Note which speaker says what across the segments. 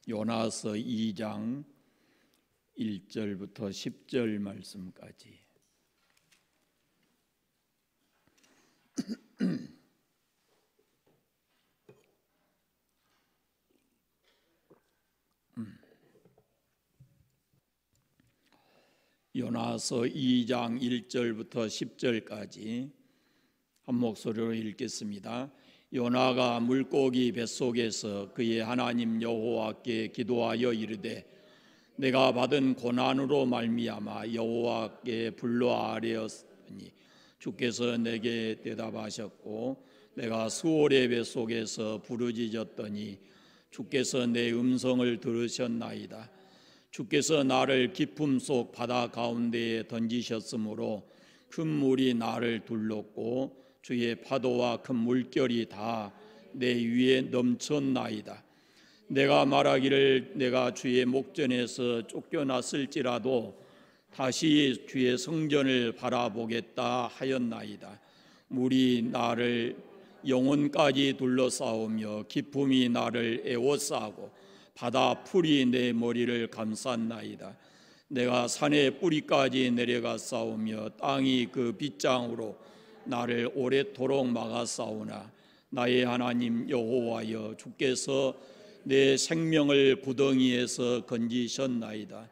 Speaker 1: 요나서 2장 1절부터 10절 말씀까지. 요나서 2장 1절부터 10절까지 한 목소리로 읽겠습니다. 요나가 물고기 뱃속에서 그의 하나님 여호와께 기도하여 이르되 내가 받은 고난으로 말미암아 여호와께 불러 아뢰었으니 주께서 내게 대답하셨고 내가 수월의 뱃속에서 부르짖었더니 주께서 내 음성을 들으셨나이다. 주께서 나를 깊음 속 바다 가운데에 던지셨으므로 큰 물이 나를 둘렀고 주의 파도와 큰 물결이 다 내 위에 넘쳤나이다. 내가 말하기를 내가 주의 목전에서 쫓겨났을지라도 다시 주의 성전을 바라보겠다 하였나이다. 물이 나를 영혼까지 둘러싸우며 기품이 나를 에워싸고 바다 풀이 내 머리를 감쌌나이다. 내가 산의 뿌리까지 내려가 싸우며 땅이 그 빗장으로 나를 오랫도록 막아 싸우나 나의 하나님 여호와여 주께서 내 생명을 구덩이에서 건지셨나이다.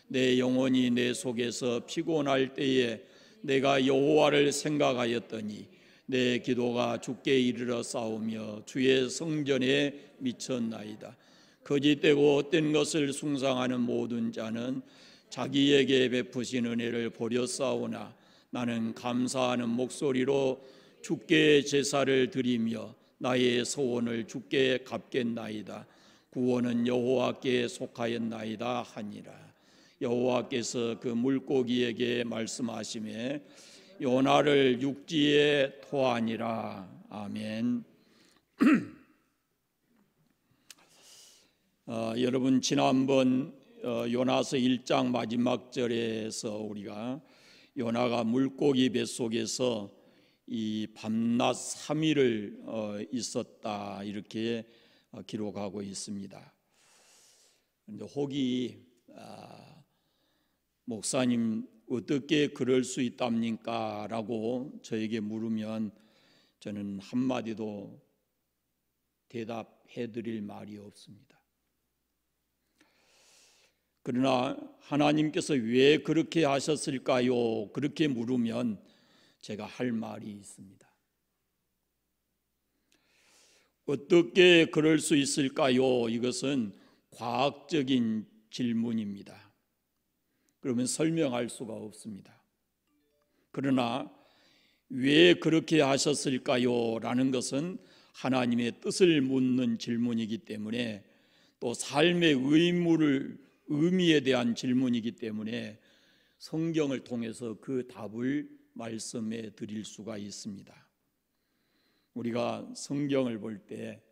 Speaker 1: 내 영혼이 내 속에서 피곤할 때에 내가 여호와를 생각하였더니 내 기도가 주께 이르러 싸우며 주의 성전에 미쳤나이다. 거짓되고 헛된 것을 숭상하는 모든 자는 자기에게 베푸신 은혜를 버렸사오나 나는 감사하는 목소리로 주께 제사를 드리며 나의 소원을 주께 갚겠나이다. 구원은 여호와께 속하였나이다 하니라. 여호와께서 그 물고기에게 말씀하시매 요나를 육지에 토하니라. 아멘. 여러분 지난번 요나서 1장 마지막 절에서 우리가 요나가 물고기 뱃속에서 이 밤낮 3일을 있었다 이렇게 기록하고 있습니다. 그런데 혹이 목사님 어떻게 그럴 수 있답니까? 라고 저에게 물으면 저는 한마디도 대답해 드릴 말이 없습니다. 그러나 하나님께서 왜 그렇게 하셨을까요? 그렇게 물으면 제가 할 말이 있습니다. 어떻게 그럴 수 있을까요? 이것은 과학적인 질문입니다. 그러면 설명할 수가 없습니다. 그러나 왜 그렇게 하셨을까요? 라는 것은 하나님의 뜻을 묻는 질문이기 때문에 또 삶의 의미에 대한 질문이기 때문에 성경을 통해서 그 답을 말씀해 드릴 수가 있습니다. 우리가 성경을 볼 때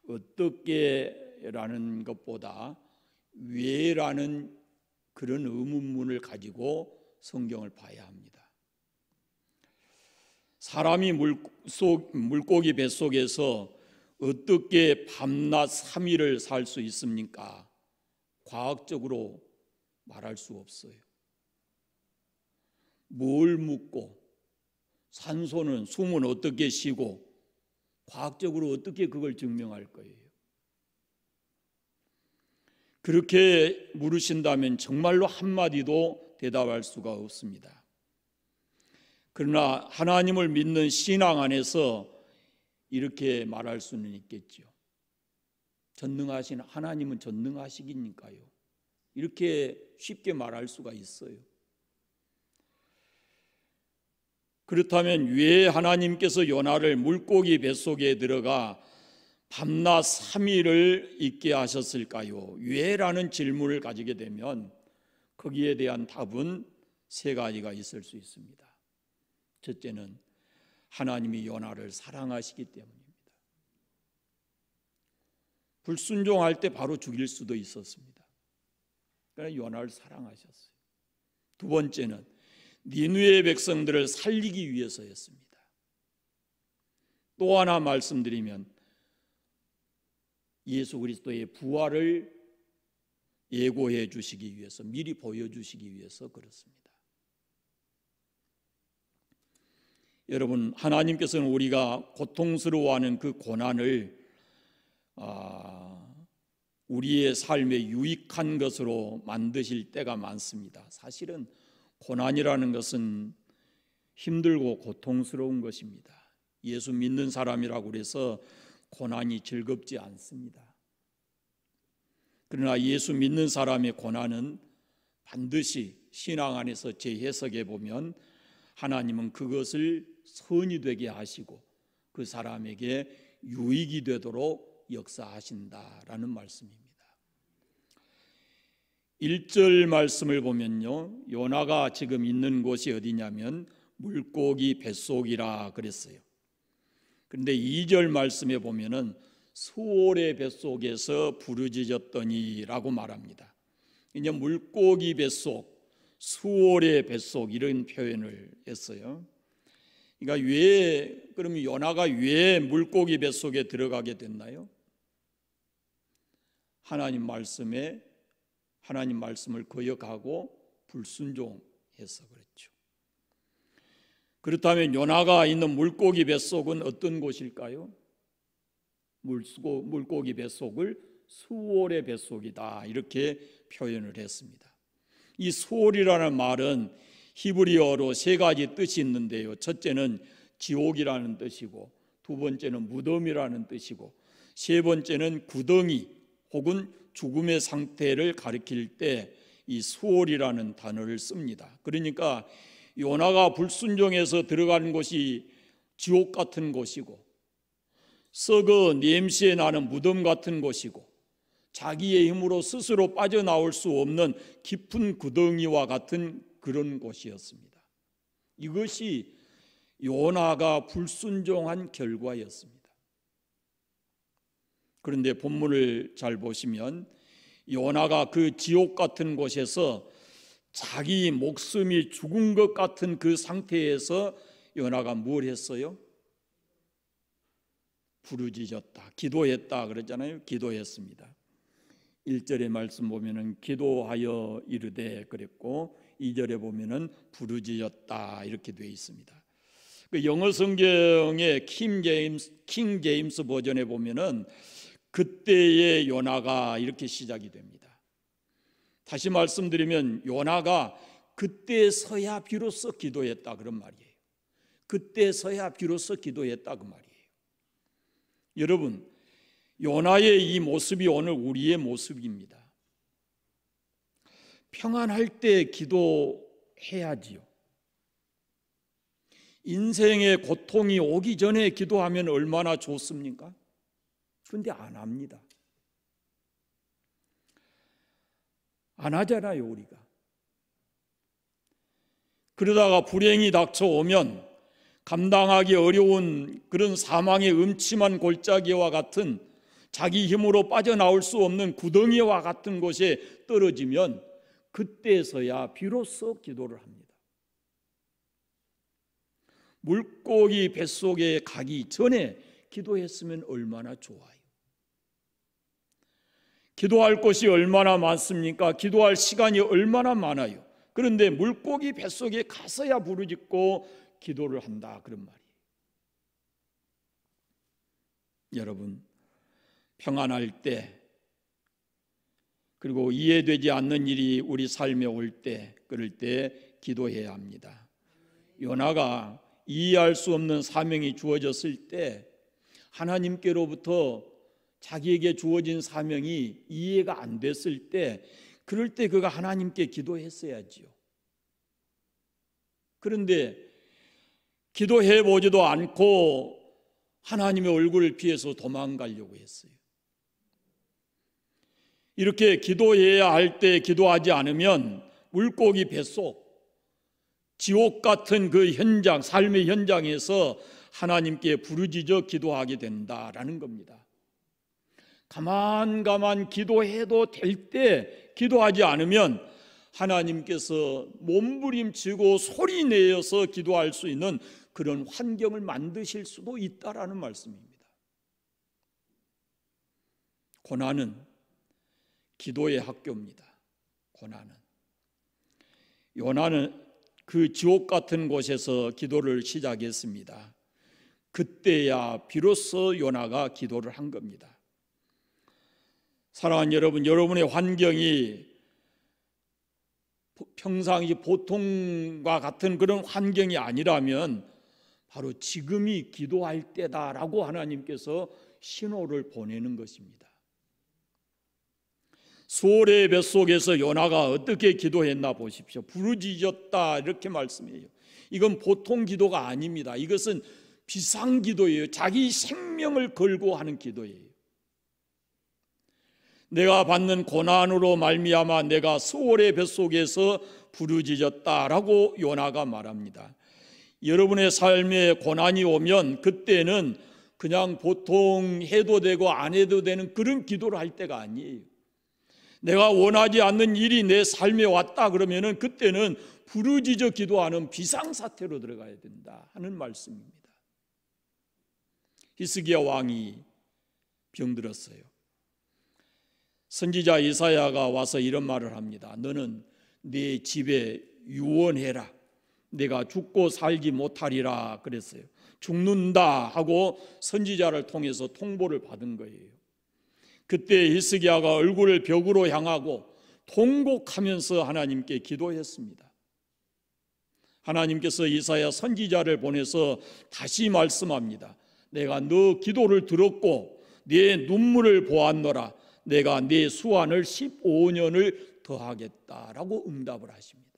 Speaker 1: 어떻게라는 것보다 왜라는 그런 의문문을 가지고 성경을 봐야 합니다. 사람이 물고기 뱃속에서 어떻게 밤낮 3일을 살 수 있습니까? 과학적으로 말할 수 없어요. 뭘 묻고 숨은 어떻게 쉬고 과학적으로 어떻게 그걸 증명할 거예요? 그렇게 물으신다면 정말로 한마디도 대답할 수가 없습니다. 그러나 하나님을 믿는 신앙 안에서 이렇게 말할 수는 있겠죠. 전능하신 하나님은 전능하시기니까요. 이렇게 쉽게 말할 수가 있어요. 그렇다면 왜 하나님께서 요나를 물고기 뱃속에 들어가 밤낮 3일을 있게 하셨을까요? 왜라는 질문을 가지게 되면 거기에 대한 답은 세 가지가 있을 수 있습니다. 첫째는 하나님이 요나를 사랑하시기 때문입니다. 불순종할 때 바로 죽일 수도 있었습니다. 그러나 요나를 사랑하셨어요. 두 번째는 니느웨 백성들을 살리기 위해서였습니다. 또 하나 말씀드리면 예수 그리스도의 부활을 예고해 주시기 위해서, 미리 보여주시기 위해서 그렇습니다. 여러분, 하나님께서는 우리가 고통스러워하는 그 고난을 우리의 삶에 유익한 것으로 만드실 때가 많습니다. 사실은 고난이라는 것은 힘들고 고통스러운 것입니다. 예수 믿는 사람이라고 해서 고난이 즐겁지 않습니다. 그러나 예수 믿는 사람의 고난은 반드시 신앙 안에서 재해석해 보면 하나님은 그것을 선이 되게 하시고 그 사람에게 유익이 되도록 역사하신다라는 말씀입니다. 1절 말씀을 보면요, 요나가 지금 있는 곳이 어디냐면 물고기 뱃속이라 그랬어요. 그런데 2절 말씀에 보면은 수월의 뱃속에서 부르짖었더니라고 말합니다. 이제 물고기 뱃속, 수월의 뱃속 이런 표현을 했어요. 그러니까 그러면 요나가 왜 물고기 뱃속에 들어가게 됐나요? 하나님 말씀을 거역하고 불순종해서 그렇죠. 그렇다면 요나가 있는 물고기 뱃속은 어떤 곳일까요? 물고기 뱃속을 수월의 뱃속이다 이렇게 표현을 했습니다. 이 수월이라는 말은 히브리어로 세 가지 뜻이 있는데요, 첫째는 지옥이라는 뜻이고, 두 번째는 무덤이라는 뜻이고, 세 번째는 구덩이 혹은 죽음의 상태를 가리킬 때 이 수월이라는 단어를 씁니다. 그러니까 요나가 불순종해서 들어가는 곳이 지옥 같은 곳이고, 썩어 냄새 나는 무덤 같은 곳이고, 자기의 힘으로 스스로 빠져나올 수 없는 깊은 구덩이와 같은 그런 곳이었습니다. 이것이 요나가 불순종한 결과였습니다. 그런데 본문을 잘 보시면 요나가 그 지옥 같은 곳에서 자기 목숨이 죽은 것 같은 그 상태에서 요나가 뭘 했어요? 부르짖었다, 기도했다 그랬잖아요. 기도했습니다. 1절의 말씀 보면은 기도하여 이르되 그랬고, 2절에 보면은 부르짖었다 이렇게 되어 있습니다. 그 영어 성경의 킹 제임스 버전에 보면은 그때의 요나가 이렇게 시작이 됩니다. 다시 말씀드리면 요나가 그때서야 비로소 기도했다 그런 말이에요. 그때서야 비로소 기도했다 그 말이에요. 여러분, 요나의 이 모습이 오늘 우리의 모습입니다. 평안할 때 기도해야지요. 인생의 고통이 오기 전에 기도하면 얼마나 좋습니까? 그런데 안 합니다. 안 하잖아요, 우리가. 그러다가 불행이 닥쳐오면 감당하기 어려운 그런 사망의 음침한 골짜기와 같은, 자기 힘으로 빠져나올 수 없는 구덩이와 같은 곳에 떨어지면 그때서야 비로소 기도를 합니다. 물고기 뱃속에 가기 전에 기도했으면 얼마나 좋아요. 기도할 것이 얼마나 많습니까? 기도할 시간이 얼마나 많아요. 그런데 물고기 뱃속에 가서야 부르짖고 기도를 한다 그런 말이에요. 여러분, 평안할 때, 그리고 이해되지 않는 일이 우리 삶에 올 때, 그럴 때 기도해야 합니다. 요나가 이해할 수 없는 사명이 주어졌을 때, 하나님께로부터 자기에게 주어진 사명이 이해가 안 됐을 때, 그럴 때 그가 하나님께 기도했어야지요. 그런데 기도해 보지도 않고 하나님의 얼굴을 피해서 도망가려고 했어요. 이렇게 기도해야 할 때 기도하지 않으면 물고기 뱃속, 지옥 같은 그 현장, 삶의 현장에서 하나님께 부르짖어 기도하게 된다라는 겁니다. 가만 기도해도 될 때 기도하지 않으면 하나님께서 몸부림치고 소리내어서 기도할 수 있는 그런 환경을 만드실 수도 있다라는 말씀입니다. 고난은 기도의 학교입니다. 고난은. 요나는 그 지옥 같은 곳에서 기도를 시작했습니다. 그때야 비로소 요나가 기도를 한 겁니다. 사랑하는 여러분, 여러분의 환경이 평상시 보통과 같은 그런 환경이 아니라면 바로 지금이 기도할 때다라고 하나님께서 신호를 보내는 것입니다. 수월의 뱃속에서 요나가 어떻게 기도했나 보십시오. 부르짖었다 이렇게 말씀해요. 이건 보통 기도가 아닙니다. 이것은 비상기도예요. 자기 생명을 걸고 하는 기도예요. 내가 받는 고난으로 말미암아 내가 수월의 뱃속에서 부르짖었다라고 요나가 말합니다. 여러분의 삶에 고난이 오면 그때는 그냥 보통 해도 되고 안 해도 되는 그런 기도를 할 때가 아니에요. 내가 원하지 않는 일이 내 삶에 왔다 그러면은 그때는 부르짖어 기도하는 비상사태로 들어가야 된다 하는 말씀입니다. 히스기야 왕이 병들었어요. 선지자 이사야가 와서 이런 말을 합니다. 너는 네 집에 유언해라. 내가 죽고 살지 못하리라 그랬어요. 죽는다 하고 선지자를 통해서 통보를 받은 거예요. 그때 히스기야가 얼굴을 벽으로 향하고 통곡하면서 하나님께 기도했습니다. 하나님께서 이사야 선지자를 보내서 다시 말씀합니다. 내가 너 기도를 들었고 네 눈물을 보았노라. 내가 네 수완을 15년을 더하겠다라고 응답을 하십니다.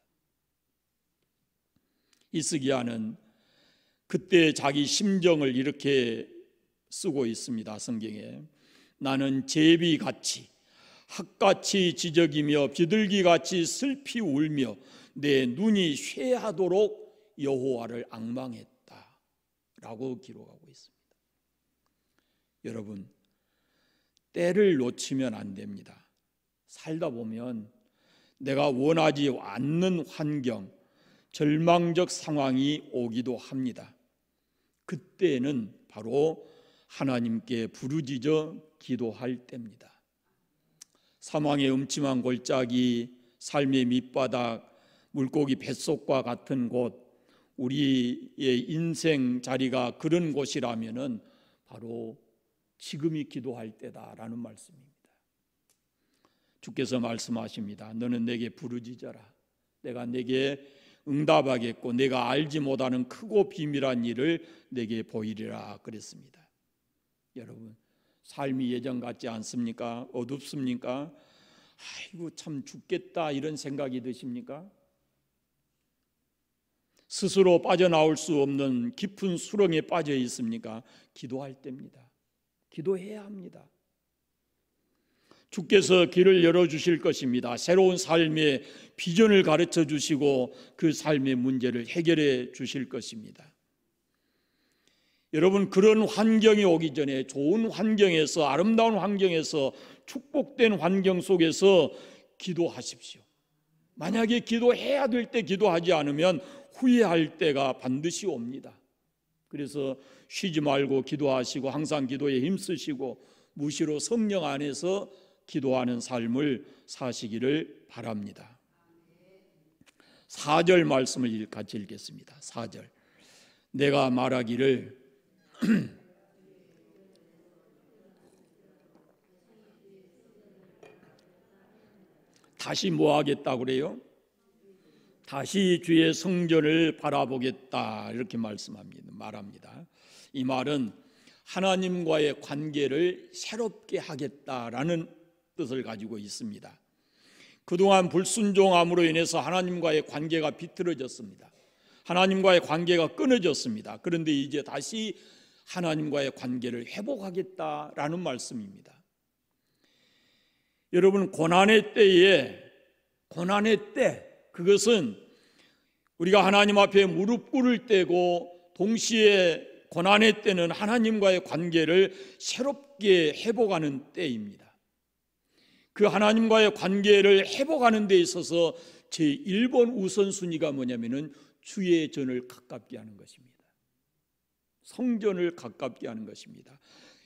Speaker 1: 히스기야는 그때 자기 심정을 이렇게 쓰고 있습니다. 성경에 나는 제비같이 학같이 지저귀며 비둘기같이 슬피 울며 내 눈이 쇠하도록 여호와를 앙망했다 라고 기록하고 있습니다. 여러분, 때를 놓치면 안 됩니다. 살다 보면 내가 원하지 않는 환경, 절망적 상황이 오기도 합니다. 그때는 바로 하나님께 부르짖어 기도할 때입니다. 사망의 음침한 골짜기, 삶의 밑바닥, 물고기 뱃속과 같은 곳, 우리의 인생 자리가 그런 곳이라면은 바로 지금이 기도할 때다라는 말씀입니다. 주께서 말씀하십니다. 너는 내게 부르짖어라. 내가 내게 응답하겠고 내가 알지 못하는 크고 비밀한 일을 내게 보이리라 그랬습니다. 여러분, 삶이 예전 같지 않습니까? 어둡습니까? 아이고 참 죽겠다 이런 생각이 드십니까? 스스로 빠져나올 수 없는 깊은 수렁에 빠져 있습니까? 기도할 때입니다. 기도해야 합니다. 주께서 길을 열어주실 것입니다. 새로운 삶의 비전을 가르쳐 주시고 그 삶의 문제를 해결해 주실 것입니다. 여러분, 그런 환경이 오기 전에 좋은 환경에서, 아름다운 환경에서, 축복된 환경 속에서 기도하십시오. 만약에 기도해야 될 때 기도하지 않으면 후회할 때가 반드시 옵니다. 그래서 쉬지 말고 기도하시고 항상 기도에 힘쓰시고 무시로 성령 안에서 기도하는 삶을 사시기를 바랍니다. 4절 말씀을 같이 읽겠습니다. 4절. 내가 말하기를 다시 뭐 하겠다고 그래요? 다시 주의 성전을 바라보겠다 이렇게 말합니다. 이 말은 하나님과의 관계를 새롭게 하겠다라는 뜻을 가지고 있습니다. 그동안 불순종함으로 인해서 하나님과의 관계가 비틀어졌습니다. 하나님과의 관계가 끊어졌습니다. 그런데 이제 다시 하나님과의 관계를 회복하겠다라는 말씀입니다. 여러분, 고난의 때 그것은 우리가 하나님 앞에 무릎 꿇을 때고 동시에 고난의 때는 하나님과의 관계를 새롭게 회복하는 때입니다. 그 하나님과의 관계를 회복하는 데 있어서 제1번 우선순위가 뭐냐면은 주의 전을 가깝게 하는 것입니다. 성전을 가깝게 하는 것입니다.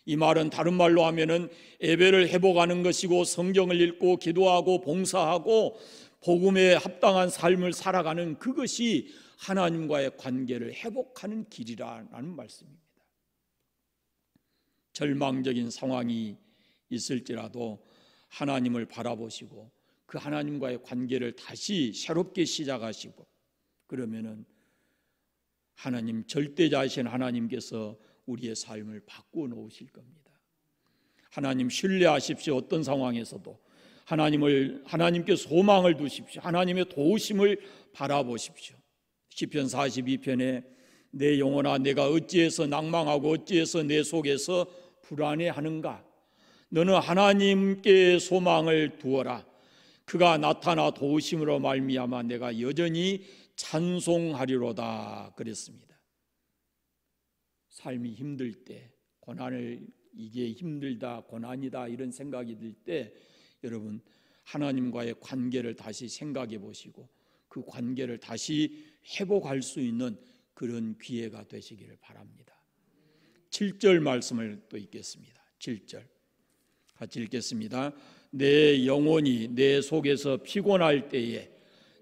Speaker 1: 이 말은 다른 말로 하면은 예배를 회복하는 것이고 성경을 읽고 기도하고 봉사하고 복음에 합당한 삶을 살아가는 그것이 하나님과의 관계를 회복하는 길이라는 말씀입니다. 절망적인 상황이 있을지라도 하나님을 바라보시고 그 하나님과의 관계를 다시 새롭게 시작하시고 그러면은 하나님 절대자이신 하나님께서 우리의 삶을 바꾸어 놓으실 겁니다. 하나님 신뢰하십시오. 어떤 상황에서도 하나님께 소망을 두십시오. 하나님의 도우심을 바라보십시오. 시편 42편에 내 영혼아 내가 어찌해서 낭망하고 어찌해서 내 속에서 불안해하는가. 너는 하나님께 소망을 두어라. 그가 나타나 도우심으로 말미암아 내가 여전히 찬송하리로다 그랬습니다. 삶이 힘들 때 고난을 이게 힘들다 고난이다 이런 생각이 들 때 여러분 하나님과의 관계를 다시 생각해 보시고 그 관계를 다시 회복할 수 있는 그런 기회가 되시기를 바랍니다. 7절 말씀을 또 읽겠습니다. 7절 같이 읽겠습니다. 내 영혼이 내 속에서 피곤할 때에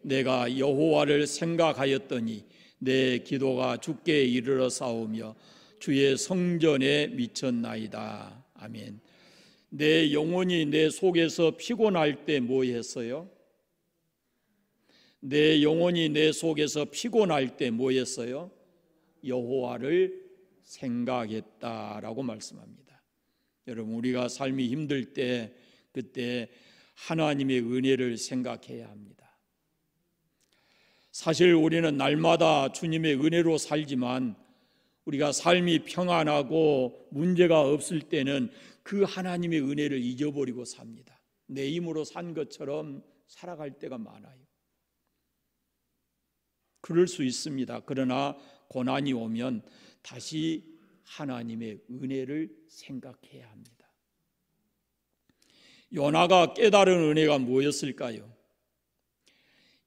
Speaker 1: 내가 여호와를 생각하였더니 내 기도가 주께 이르러 싸우며 주의 성전에 미쳤나이다. 아멘. 내 영혼이 내 속에서 피곤할 때 뭐 했어요? 내 영혼이 내 속에서 피곤할 때 뭐 했어요? 여호와를 생각했다라고 말씀합니다. 여러분 우리가 삶이 힘들 때 그때 하나님의 은혜를 생각해야 합니다. 사실 우리는 날마다 주님의 은혜로 살지만 우리가 삶이 평안하고 문제가 없을 때는 그 하나님의 은혜를 잊어버리고 삽니다. 내 힘으로 산 것처럼 살아갈 때가 많아요. 그럴 수 있습니다. 그러나 고난이 오면 다시 하나님의 은혜를 생각해야 합니다. 요나가 깨달은 은혜가 뭐였을까요?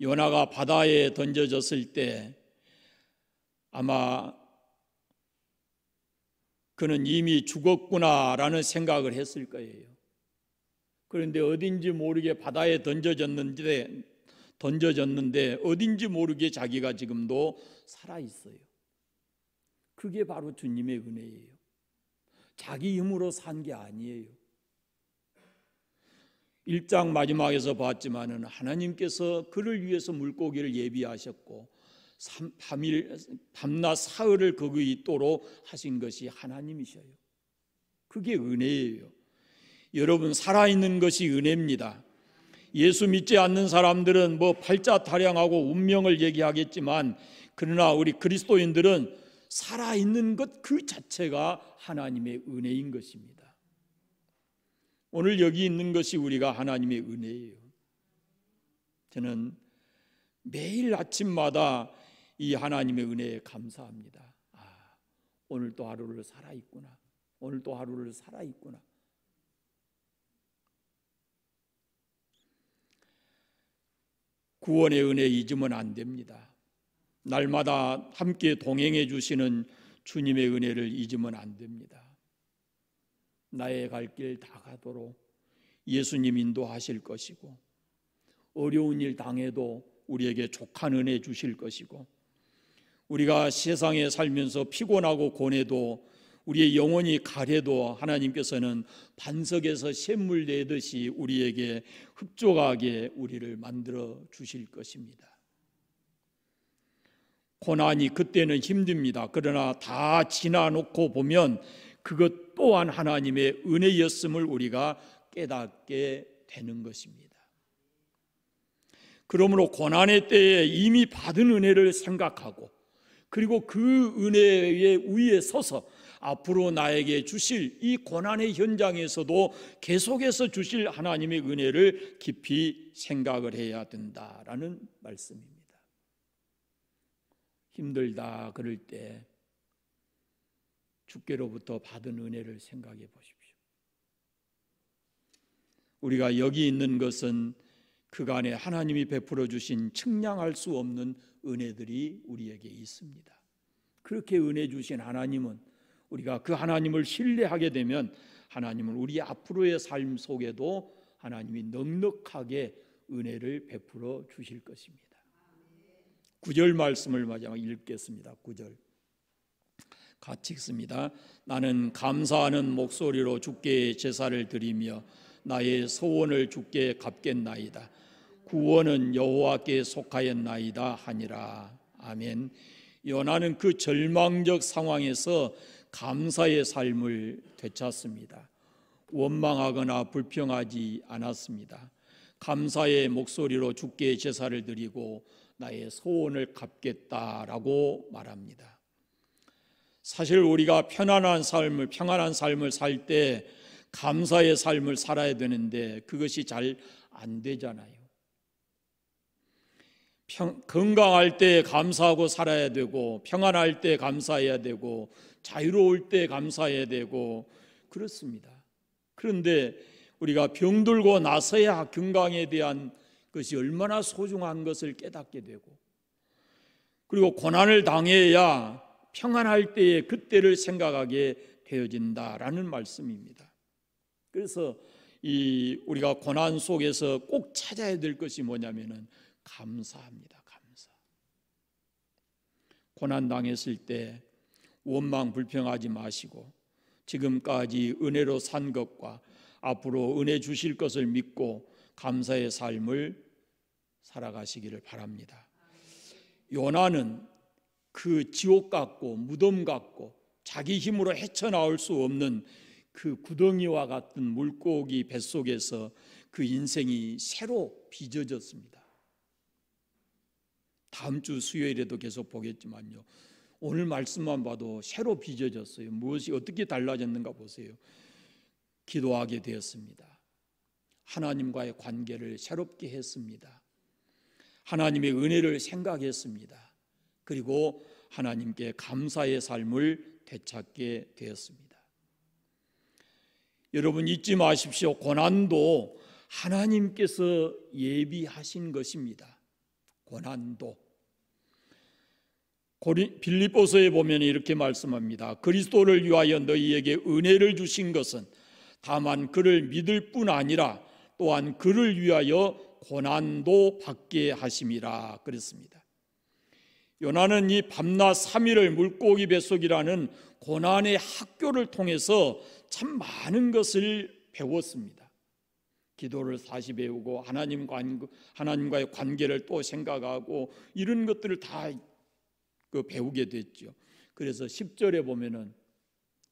Speaker 1: 요나가 바다에 던져졌을 때 아마 그는 이미 죽었구나라는 생각을 했을 거예요. 그런데 어딘지 모르게 바다에 던져졌는데 어딘지 모르게 자기가 지금도 살아있어요. 그게 바로 주님의 은혜예요. 자기 힘으로 산 게 아니에요. 1장 마지막에서 봤지만은 하나님께서 그를 위해서 물고기를 예비하셨고 밤낮 사흘을 거기 있도록 하신 것이 하나님이셔요. 그게 은혜예요. 여러분 살아있는 것이 은혜입니다. 예수 믿지 않는 사람들은 뭐 팔자타령하고 운명을 얘기하겠지만 그러나 우리 그리스도인들은 살아있는 것 그 자체가 하나님의 은혜인 것입니다. 오늘 여기 있는 것이 우리가 하나님의 은혜예요. 저는 매일 아침마다 이 하나님의 은혜에 감사합니다. 오늘 또 하루를 살아있구나. 오늘 또 하루를 살아있구나. 구원의 은혜 잊으면 안 됩니다. 날마다 함께 동행해 주시는 주님의 은혜를 잊으면 안 됩니다. 나의 갈 길 다 가도록 예수님 인도하실 것이고 어려운 일 당해도 우리에게 족한 은혜 주실 것이고 우리가 세상에 살면서 피곤하고 고뇌도 우리의 영혼이 가래도 하나님께서는 반석에서 샘물 내듯이 우리에게 흡족하게 우리를 만들어 주실 것입니다. 고난이 그때는 힘듭니다. 그러나 다 지나놓고 보면 그것 또한 하나님의 은혜였음을 우리가 깨닫게 되는 것입니다. 그러므로 고난의 때에 이미 받은 은혜를 생각하고 그리고 그 은혜의 위에 서서 앞으로 나에게 주실 이 고난의 현장에서도 계속해서 주실 하나님의 은혜를 깊이 생각을 해야 된다라는 말씀입니다. 힘들다 그럴 때 주께로부터 받은 은혜를 생각해 보십시오. 우리가 여기 있는 것은 그간에 하나님이 베풀어 주신 측량할 수 없는 은혜들이 우리에게 있습니다. 그렇게 은혜 주신 하나님은 우리가 그 하나님을 신뢰하게 되면 하나님은 우리 앞으로의 삶 속에도 하나님이 넉넉하게 은혜를 베풀어 주실 것입니다. 9절 말씀을 마지막 읽겠습니다. 9절 같이 읽습니다. 나는 감사하는 목소리로 주께 제사를 드리며 나의 소원을 주께 갚겠나이다. 구원은 여호와께 속하였나이다 하니라. 아멘. 요나는 그 절망적 상황에서 감사의 삶을 되찾습니다. 원망하거나 불평하지 않았습니다. 감사의 목소리로 주께 제사를 드리고 나의 소원을 갚겠다라고 말합니다. 사실 우리가 평안한 삶을 살 때 감사의 삶을 살아야 되는데 그것이 잘 안 되잖아요. 건강할 때 감사하고 살아야 되고, 평안할 때 감사해야 되고, 자유로울 때 감사해야 되고 그렇습니다. 그런데 우리가 병들고 나서야 건강에 대한 것이 얼마나 소중한 것을 깨닫게 되고, 그리고 고난을 당해야 평안할 때에 그때를 생각하게 되어진다라는 말씀입니다. 그래서 우리가 고난 속에서 꼭 찾아야 될 것이 뭐냐면은 감사합니다. 감사. 고난 당했을 때 원망 불평하지 마시고 지금까지 은혜로 산 것과 앞으로 은혜 주실 것을 믿고 감사의 삶을 살아가시기를 바랍니다. 요나는 그 지옥 같고 무덤 같고 자기 힘으로 헤쳐나올 수 없는 그 구덩이와 같은 물고기 뱃속에서 그 인생이 새로 빚어졌습니다. 다음 주 수요일에도 계속 보겠지만요, 오늘 말씀만 봐도 새로 빚어졌어요. 무엇이 어떻게 달라졌는가 보세요. 기도하게 되었습니다. 하나님과의 관계를 새롭게 했습니다. 하나님의 은혜를 생각했습니다. 그리고 하나님께 감사의 삶을 되찾게 되었습니다. 여러분 잊지 마십시오. 고난도 하나님께서 예비하신 것입니다. 고난도. 빌립보서에 보면 이렇게 말씀합니다. 그리스도를 위하여 너희에게 은혜를 주신 것은 다만 그를 믿을 뿐 아니라 또한 그를 위하여 고난도 받게 하심이라 그랬습니다. 요나는 이 밤낮 3일을 물고기 뱃속이라는 고난의 학교를 통해서 참 많은 것을 배웠습니다. 기도를 다시 배우고 하나님과의 관계를 또 생각하고 이런 것들을 다 배우게 됐죠. 그래서 10절에 보면은,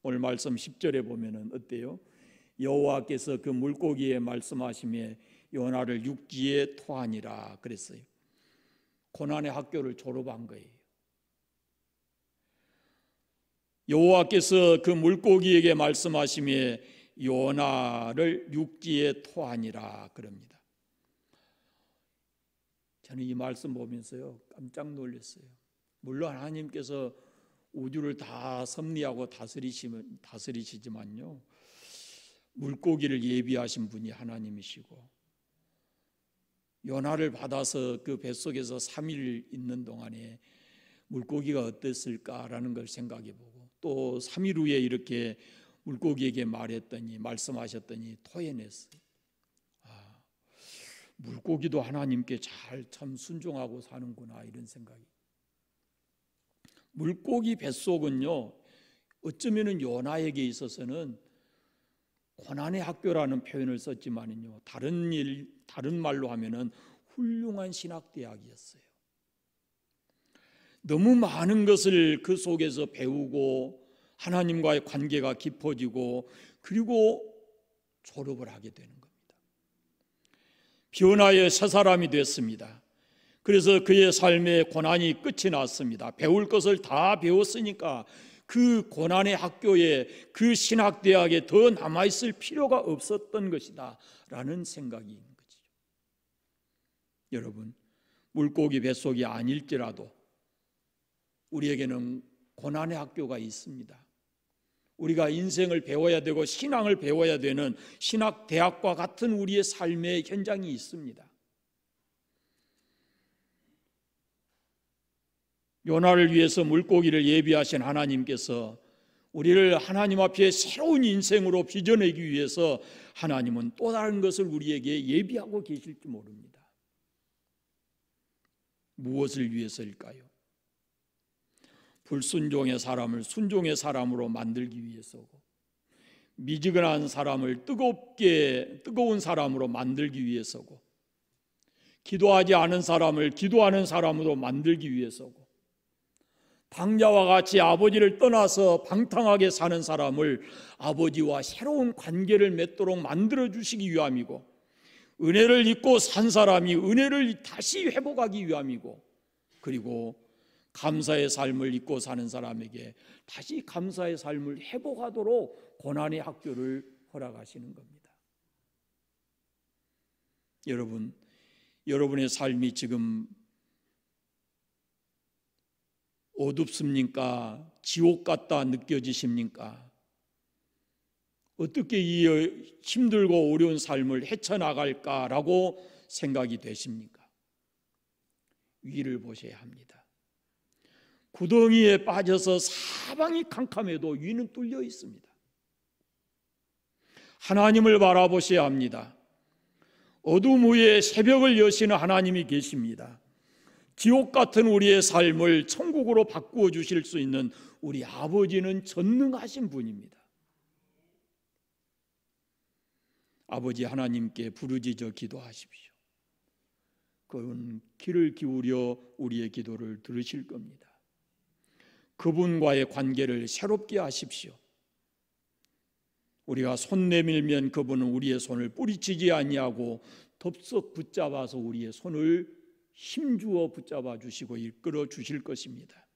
Speaker 1: 오늘 말씀 10절에 보면은 어때요? 여호와께서 그 물고기에 말씀하시며 요나를 육지에 토하니라 그랬어요. 고난의 학교를 졸업한 거예요. 여호와께서 그 물고기에게 말씀하시며 요나를 육지에 토하니라 그럽니다. 저는 이 말씀 보면서요 깜짝 놀랐어요. 물론 하나님께서 우주를 다 섭리하고 다스리시지만요, 물고기를 예비하신 분이 하나님이시고 요나를 받아서 그 뱃속에서 3일 있는 동안에 물고기가 어땠을까라는 걸 생각해보고 또 3일 후에 이렇게 물고기에게 말씀하셨더니 토해냈어요. 물고기도 하나님께 잘 참 순종하고 사는구나 이런 생각이. 물고기 뱃속은요 어쩌면은 요나에게 있어서는 고난의 학교라는 표현을 썼지만은요 다른 말로 하면은 훌륭한 신학대학이었어요. 너무 많은 것을 그 속에서 배우고 하나님과의 관계가 깊어지고 그리고 졸업을 하게 되는 겁니다. 변화의 새 사람이 됐습니다. 그래서 그의 삶의 고난이 끝이 났습니다. 배울 것을 다 배웠으니까 그 고난의 학교에, 그 신학대학에 더 남아있을 필요가 없었던 것이다 라는 생각이 있는 거죠. 여러분, 물고기 뱃속이 아닐지라도 우리에게는 고난의 학교가 있습니다. 우리가 인생을 배워야 되고 신앙을 배워야 되는 신학대학과 같은 우리의 삶의 현장이 있습니다. 요나를 위해서 물고기를 예비하신 하나님께서 우리를 하나님 앞에 새로운 인생으로 빚어내기 위해서 하나님은 또 다른 것을 우리에게 예비하고 계실지 모릅니다. 무엇을 위해서일까요? 불순종의 사람을 순종의 사람으로 만들기 위해서고, 미지근한 사람을 뜨거운 사람으로 만들기 위해서고, 기도하지 않은 사람을 기도하는 사람으로 만들기 위해서고, 방자와 같이 아버지를 떠나서 방탕하게 사는 사람을 아버지와 새로운 관계를 맺도록 만들어 주시기 위함이고, 은혜를 잊고 산 사람이 은혜를 다시 회복하기 위함이고, 그리고 감사의 삶을 잊고 사는 사람에게 다시 감사의 삶을 회복하도록 고난의 학교를 허락하시는 겁니다. 여러분, 여러분의 삶이 지금 어둡습니까? 지옥 같다 느껴지십니까? 어떻게 이 힘들고 어려운 삶을 헤쳐나갈까라고 생각이 되십니까? 위를 보셔야 합니다. 구덩이에 빠져서 사방이 캄캄해도 위는 뚫려 있습니다. 하나님을 바라보셔야 합니다. 어둠 위에 새벽을 여시는 하나님이 계십니다. 지옥 같은 우리의 삶을 천국으로 바꾸어 주실 수 있는 우리 아버지는 전능하신 분입니다. 아버지 하나님께 부르짖어 기도하십시오. 그분 귀를 기울여 우리의 기도를 들으실 겁니다. 그분과의 관계를 새롭게 하십시오. 우리가 손 내밀면 그분은 우리의 손을 뿌리치지 아니하고 덥석 붙잡아서 우리의 손을 힘주어 붙잡아 주시고 이끌어 주실 것입니다.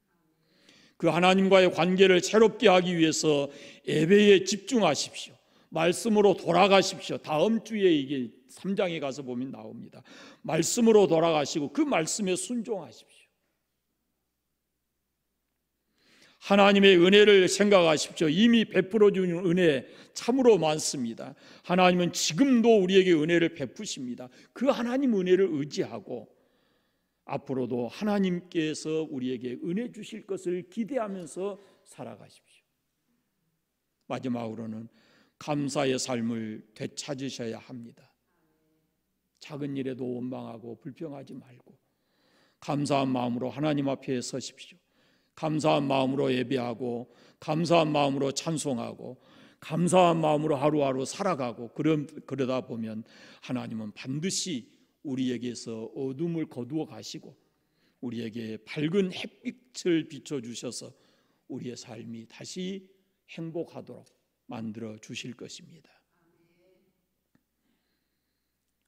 Speaker 1: 그 하나님과의 관계를 새롭게 하기 위해서 예배에 집중하십시오. 말씀으로 돌아가십시오. 다음 주에 이게 3장에 가서 보면 나옵니다. 말씀으로 돌아가시고 그 말씀에 순종하십시오. 하나님의 은혜를 생각하십시오. 이미 베풀어 주는 은혜 참으로 많습니다. 하나님은 지금도 우리에게 은혜를 베푸십니다. 그 하나님 은혜를 의지하고 앞으로도 하나님께서 우리에게 은혜 주실 것을 기대하면서 살아가십시오. 마지막으로는 감사의 삶을 되찾으셔야 합니다. 작은 일에도 원망하고 불평하지 말고 감사한 마음으로 하나님 앞에 서십시오. 감사한 마음으로 예배하고 감사한 마음으로 찬송하고 감사한 마음으로 하루하루 살아가고 그러다 보면 하나님은 반드시 우리에게서 어둠을 거두어 가시고 우리에게 밝은 햇빛을 비춰주셔서 우리의 삶이 다시 행복하도록 만들어 주실 것입니다.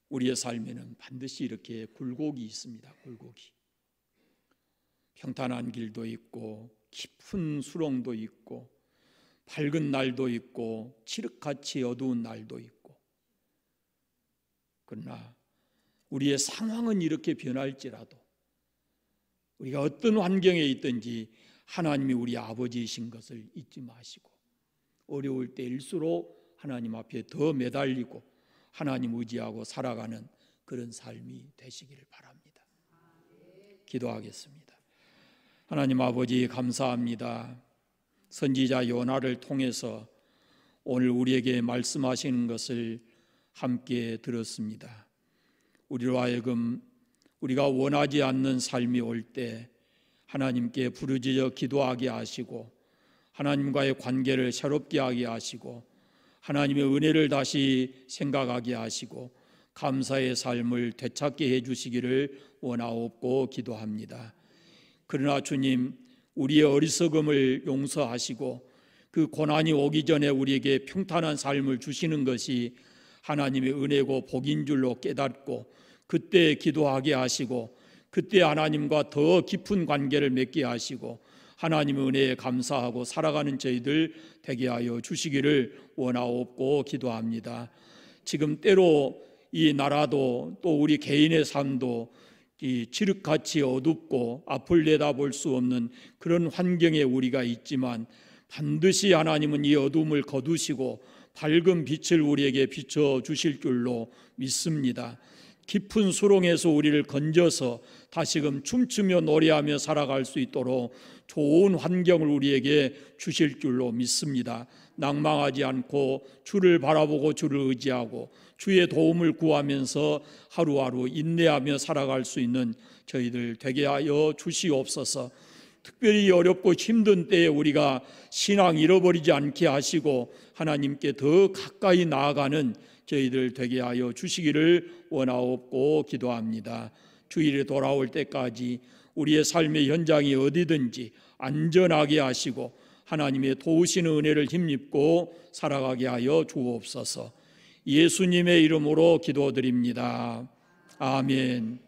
Speaker 1: 우리의 삶에는 반드시 이렇게 굴곡이 있습니다. 굴곡이. 평탄한 길도 있고 깊은 수렁도 있고 밝은 날도 있고 칠흑같이 어두운 날도 있고, 그러나 우리의 상황은 이렇게 변할지라도 우리가 어떤 환경에 있든지 하나님이 우리 아버지이신 것을 잊지 마시고 어려울 때일수록 하나님 앞에 더 매달리고 하나님 의지하고 살아가는 그런 삶이 되시기를 바랍니다. 기도하겠습니다. 하나님 아버지 감사합니다. 선지자 요나를 통해서 오늘 우리에게 말씀하시는 것을 함께 들었습니다. 우리로 하여금 우리가 원하지 않는 삶이 올 때 하나님께 부르짖어 기도하게 하시고 하나님과의 관계를 새롭게 하게 하시고 하나님의 은혜를 다시 생각하게 하시고 감사의 삶을 되찾게 해주시기를 원하옵고 기도합니다. 그러나 주님, 우리의 어리석음을 용서하시고 그 고난이 오기 전에 우리에게 평탄한 삶을 주시는 것이 하나님의 은혜고 복인 줄로 깨닫고 그때 기도하게 하시고 그때 하나님과 더 깊은 관계를 맺게 하시고 하나님의 은혜에 감사하고 살아가는 저희들 되게 하여 주시기를 원하옵고 기도합니다. 지금 때로 이 나라도 또 우리 개인의 삶도 이 칠흑같이 어둡고 앞을 내다볼 수 없는 그런 환경에 우리가 있지만 반드시 하나님은 이 어둠을 거두시고 밝은 빛을 우리에게 비춰 주실 줄로 믿습니다. 깊은 수렁에서 우리를 건져서 다시금 춤추며 노래하며 살아갈 수 있도록 좋은 환경을 우리에게 주실 줄로 믿습니다. 낭망하지 않고 주를 바라보고 주를 의지하고 주의 도움을 구하면서 하루하루 인내하며 살아갈 수 있는 저희들 되게 하여 주시옵소서. 특별히 어렵고 힘든 때에 우리가 신앙 잃어버리지 않게 하시고 하나님께 더 가까이 나아가는 저희들 되게 하여 주시기를 원하옵고 기도합니다. 주일에 돌아올 때까지 우리의 삶의 현장이 어디든지 안전하게 하시고 하나님의 도우시는 은혜를 힘입고 살아가게 하여 주옵소서. 예수님의 이름으로 기도드립니다. 아멘.